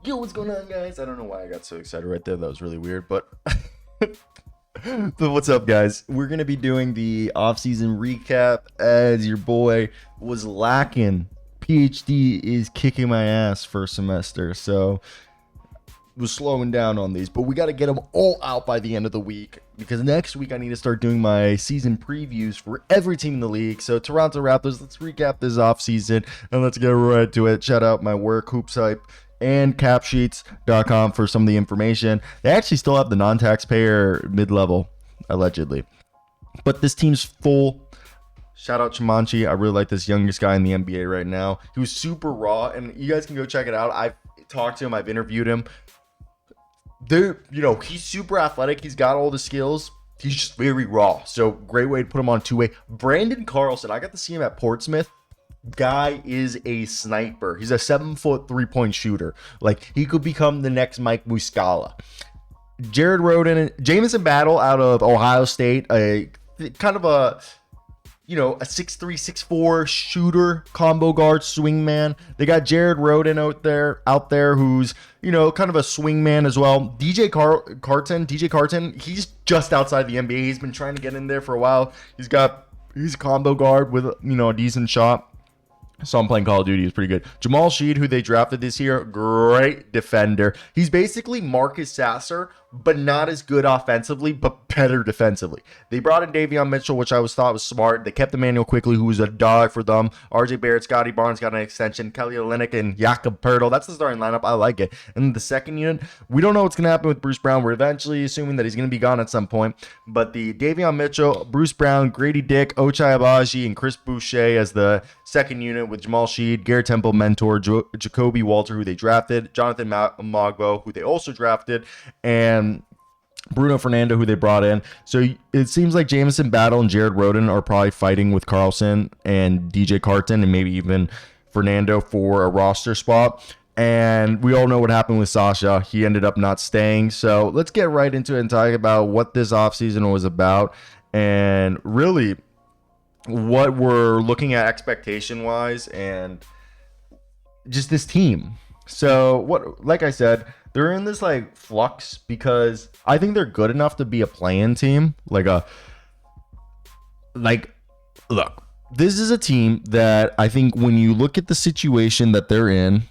Yo, what's going on, guys? I don't know why I got so excited right there. That was really weird, but but what's up, guys? We're gonna be doing the off-season recap as your boy was lacking. PhD is kicking my ass first semester, so was slowing down on these, but we got to get them all out by the end of the week because next week I need to start doing my season previews for every team in the league. So Toronto Raptors, let's recap this offseason and let's get right to it. Shout out my work, Hoops Hype, and capsheets.com for some of the information. They actually still have the non-taxpayer mid-level, allegedly. But this team's full. Shout out Chomche. I really like this youngest guy in the NBA right now. He was super raw, and you guys can go check it out. I've talked to him. I've interviewed him. Dude, he's super athletic. He's got all the skills. He's just very raw. So great way to put him on two-way. Brenden Carlson, I got to see him at Portsmouth. Guy is a sniper. He's a 7-foot 3-point shooter. Like, he could become the next Mike Muscala. Jared Rhoden, Jamison Battle out of Ohio State, a kind of a 6'3", 6'4" shooter, combo guard, swingman. They got Jared Rhoden out there who's, kind of a swingman as well. DJ Carton, he's just outside the NBA. He's been trying to get in there for a while. He's a combo guard with, a decent shot. Saw him playing Call of Duty. He's pretty good. Jamal Shead, who they drafted this year, great defender. He's basically Marcus Sasser, but not as good offensively, but better defensively. They brought in Davion Mitchell, which I thought was smart. They kept Immanuel Quickley, who was a dog for them. RJ Barrett, Scottie Barnes got an extension. Kelly Olynyk and Jakob Poeltl. That's the starting lineup. I like it. And the second unit, we don't know what's going to happen with Bruce Brown. We're eventually assuming that he's going to be gone at some point. But the Davion Mitchell, Bruce Brown, Grady Dick, Ochai Agbaji, and Chris Boucher as the second unit with Jamal Shead, Garrett Temple, mentor, Jacoby Walter, who they drafted, Jonathan Mogbo, who they also drafted, and Bruno Fernando, who they brought in. So it seems like Jamison Battle and Jared Rhoden are probably fighting with Carlson and DJ Carton and maybe even Fernando for a roster spot. And we all know what happened with Sasha. He ended up not staying. So let's get right into it and talk about what this offseason was about and really what we're looking at expectation-wise and just this team. So like I said, they're in this flux because I think they're good enough to be a play-in team. Look, this is a team that I think when you look at the situation that they're in,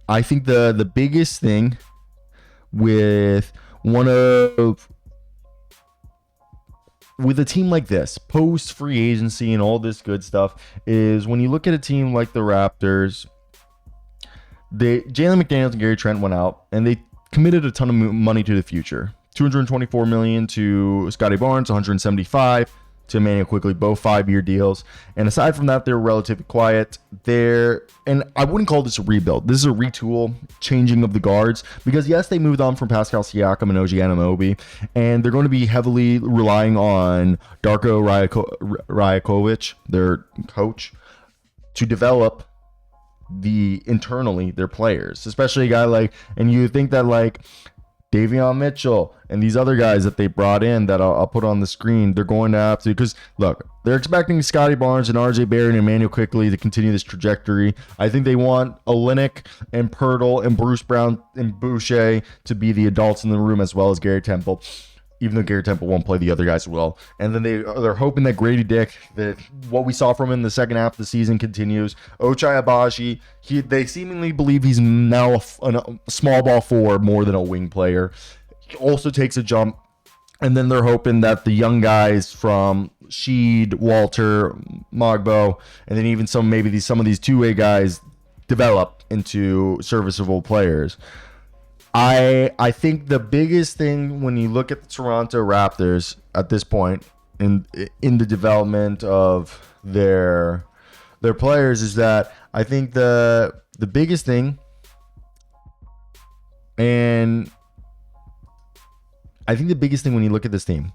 I think the biggest thing with a team like this, post free agency and all this good stuff, is when you look at a team like the Raptors, Jalen McDaniels and Gary Trent went out and they committed a ton of money to the future. $224 million to Scottie Barnes, $175 to Immanuel Quickley, both 5-year deals. And aside from that, they're relatively quiet. And I wouldn't call this a rebuild. This is a retool, changing of the guards, because yes, they moved on from Pascal Siakam and OG Anunoby, and they're going to be heavily relying on Darko Rajakovic, their coach, to develop their players, especially a guy and you think that Davion Mitchell and these other guys that they brought in that I'll put on the screen, they're going to have to, because look, they're expecting Scottie Barnes and RJ Barrett and Immanuel Quickley to continue this trajectory. I think they want Olynyk and Poeltl and Bruce Brown and Boucher to be the adults in the room, as well as Garrett Temple, even though Garrett Temple won't play the other guys well. And then they're hoping that Grady Dick, that what we saw from him in the second half of the season continues. Ochai Agbaji, they seemingly believe he's now a small ball forward more than a wing player. He also takes a jump. And then they're hoping that the young guys from Shead, Walter, Mogbo, and then even some of these two-way guys develop into serviceable players. I think the biggest thing when you look at the Toronto Raptors at this point in the development of their players is that I think the biggest thing, and I think the biggest thing when you look at this team,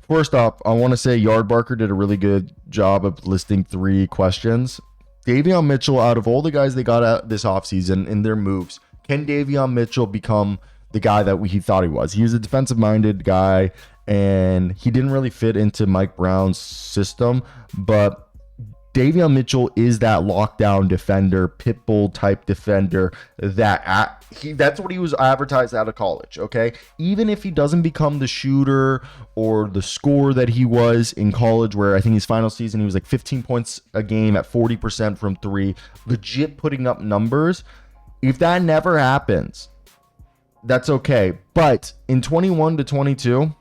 first off, I want to say Yardbarker did a really good job of listing 3 questions. Davion Mitchell, out of all the guys they got out this offseason in their moves, can Davion Mitchell become the guy that he thought he was? He was a defensive-minded guy, and he didn't really fit into Mike Brown's system, but Davion Mitchell is that lockdown defender, pit bull type defender that's what he was advertised out of college, okay? Even if he doesn't become the shooter or the scorer that he was in college, where I think his final season, he was like 15 points a game at 40% from three, legit putting up numbers. If that never happens, that's okay. But in 21 to 22,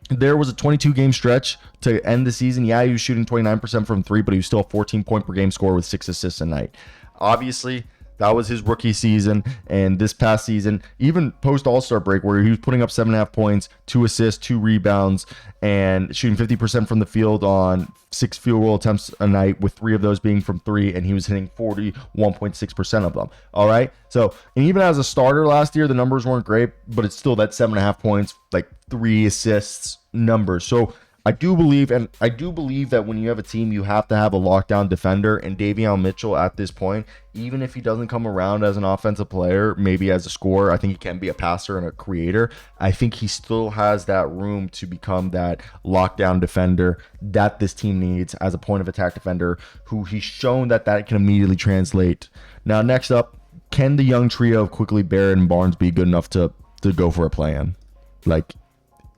there was a 22-game stretch to end the season. Yeah, he was shooting 29% from three, but he was still a 14-point per game scorer with 6 assists a night. Obviously, that was his rookie season, and this past season, even post All-Star break, where he was putting up 7.5 points, 2 assists, 2 rebounds, and shooting 50% from the field on 6 field goal attempts a night, with 3 of those being from 3, and he was hitting 41.6% of them. All right, so, and even as a starter last year, the numbers weren't great, but it's still that 7.5 points, like 3 assists numbers. So I do believe that when you have a team, you have to have a lockdown defender, and Davion Mitchell at this point, even if he doesn't come around as an offensive player, maybe as a scorer, I think he can be a passer and a creator. I think he still has that room to become that lockdown defender that this team needs as a point of attack defender, who he's shown that can immediately translate. Now, next up, can the young trio of Quickley, Barrett, and Barnes be good enough to go for a play-in? Like,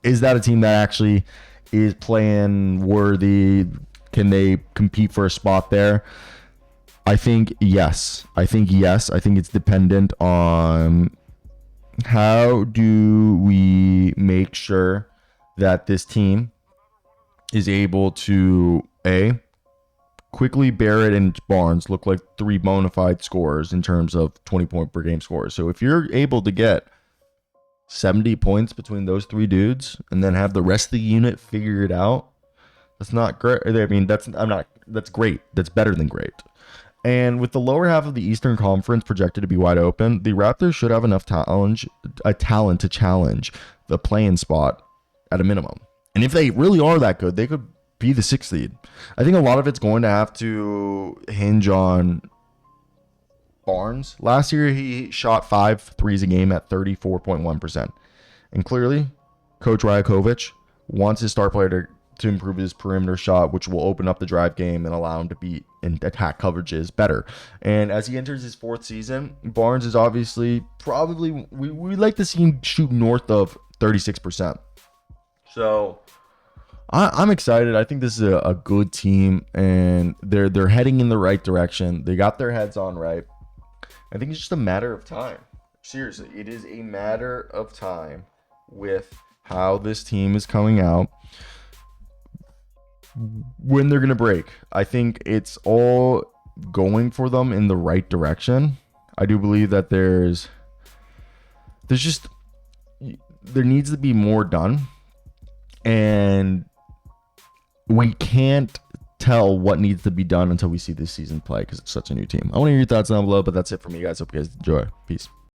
is that a team that actually is playing worthy? Can they compete for a spot there? I think yes. I think it's dependent on how do we make sure that this team is able to, Quickley, Barrett, and Barnes look like 3 bona fide scorers in terms of 20-point per game scorers. So if you're able to get 70 points between those 3 dudes and then have the rest of the unit figure it out, that's not great. I mean, that's great. That's better than great. And with the lower half of the Eastern Conference projected to be wide open, the Raptors should have enough talent to challenge the play-in spot at a minimum. And if they really are that good, they could be the 6th seed. I think a lot of it's going to have to hinge on Barnes. Last year, he shot 5 threes a game at 34.1%. And clearly, Coach Rajakovic wants his star player to improve his perimeter shot, which will open up the drive game and allow him to be in attack coverages better. And as he enters his 4th season, Barnes is obviously we like to see him shoot north of 36%. So I'm excited. I think this is a good team, and they're heading in the right direction. They got their heads on right. I think it's just a matter of time. Seriously, it is a matter of time with how this team is coming out, when they're going to break. I think it's all going for them in the right direction. I do believe that there needs to be more done, and we can't tell what needs to be done until we see this season play, because it's such a new team. I want to hear your thoughts down below, but that's it for me, guys. Hope you guys enjoy. Peace.